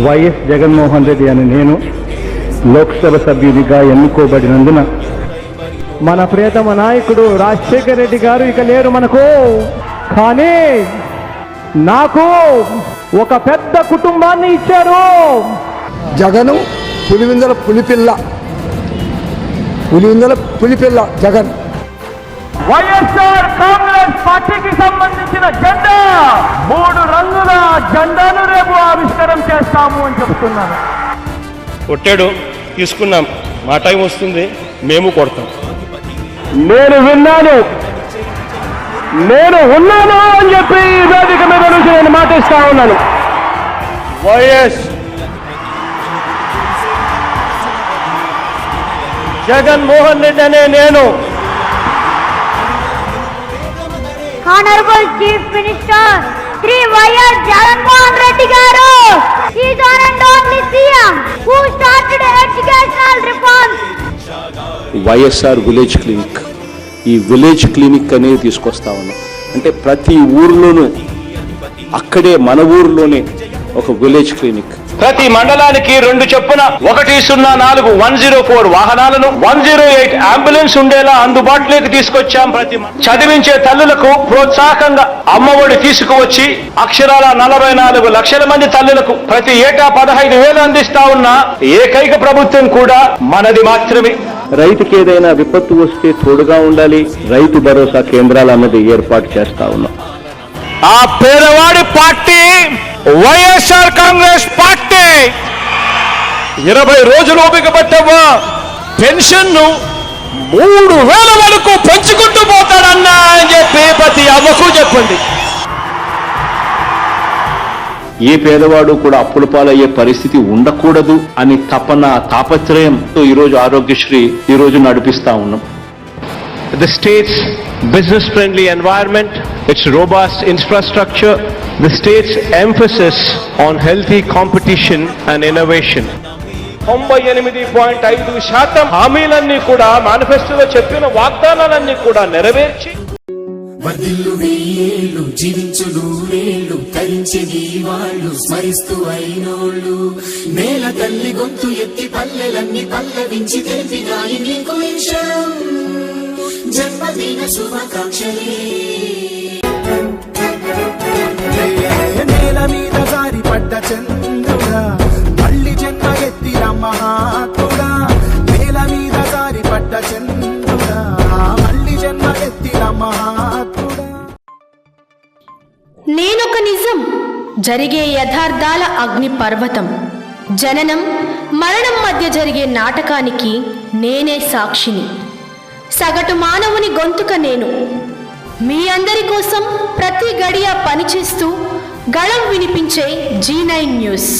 YS Jaganmohan Reddy అని నేను లోక్సభ సభ్యునిగా ఎన్నుకోబడినందున మన ప్రియతమ నాయకుడు రాజశేఖర్ రెడ్డి గారు ఇక లేరు మనకు. కానీ నాకు ఒక పెద్ద కుటుంబాన్ని ఇచ్చారు. జగను పులివిందల పులిపిల్ల జగన్. వైఎస్ఆర్ కాంగ్రెస్ పార్టీకి సంబంధించిన జెండా 3 రంగుల జెండాను రేపు ఆవిష్కరణ చేస్తాము అని చెప్తున్నాను. కొట్టాడు, తీసుకున్నాం. మా టైం వస్తుంది, మేము కొడతాం. నేను విన్నాను, నేను ఉన్నాను అని చెప్పి ఈ వేదిక మీద నుంచి నేను మాటిస్తా ఉన్నాను. వైఎస్ జగన్మోహన్ రెడ్డి అనే నేను Honorable Chief Minister Sri Y.S. Jagannath Reddy garu is one and only CM who started educational reforms. YSR village clinic, ఈ విలేజ్ క్లినిక్ అనేది తీసుకొస్తా ఉన్నాం. అంటే ప్రతి ఊర్లోనూ అక్కడే మన ఊర్లోనే ఒక విలేజ్ క్లినిక్. ప్రతి మండలానికి 2 చొప్పున 104 104 వాహనాలను 108 అంబులెన్స్ ఉండేలా అందుబాటులోకి తీసుకొచ్చాం. చదివించే తల్లులకు ప్రోత్సాహకంగా అమ్మఒడి తీసుకువచ్చి అక్షరాల 44 లక్షల మంది తల్లులకు ప్రతి ఏటా 15,000 అందిస్తా ఉన్న ఏకైక ప్రభుత్వం కూడా మనది మాత్రమే. రైతుకి ఏదైనా విపత్తు వస్తే తోడుగా ఉండాలి, రైతు భరోసా కేంద్రాలు అన్నది ఏర్పాటు చేస్తా ఉన్నాం. ఆ పేదవాడి పార్టీ వైఎస్ఆర్ కాంగ్రెస్ పార్టీ. 20 రోజులు ఓపిక పట్టవ్వా, పెన్షన్ 3,000 వరకు పెంచుకుంటూ పోతాడన్నా అని చెప్పి ప్రతి అవ్వకు చెప్పండి. ఏ పేదవాడు కూడా అప్పుల పాలయ్యే పరిస్థితి ఉండకూడదు అని తాపత్రయంతో ఈరోజు ఆరోగ్యశ్రీ ఈరోజు నడిపిస్తా ఉన్నాం. The state's business-friendly environment, its robust infrastructure, the state's emphasis on healthy competition and innovation. 98.5% హామీలన్నీ కూడా మేనిఫెస్టోలో చెప్పిన వాగ్దానాలన్నీ కూడా నెరవేర్చి వర్ధిల్లు వెయ్యేళ్ళు జీవించు నూరేళ్ళు తరించి నీ వాళ్ళు స్మరిస్తూ అయినోళ్ళు నేల తల్లి గొంతు ఎత్తి పల్లెలన్నీ పల్లవించి తెలిపినాయి నీకు జన్మదిన శుభాకాంక్షలే. నేల మీద జారి పడ్డ చంద్రుడా మళ్ళీ జన్మ ఎత్తిన మహాత్ముడా. నేల మీద జారి పడ్డ చంద్రుడా మళ్ళీ జన్మ ఎత్తిన మహాత్ముడా. నేనొక నిజం, జరిగే యథార్థాల అగ్ని పర్వతం. జననం మరణం మధ్య జరిగే నాటకానికి నేనే సాక్షిని. సగటు మానవుని గొంతుక నేను. మీ అందరి కోసం ప్రతి గడియ పనిచేస్తూ గళం వినిపించే G9 న్యూస్.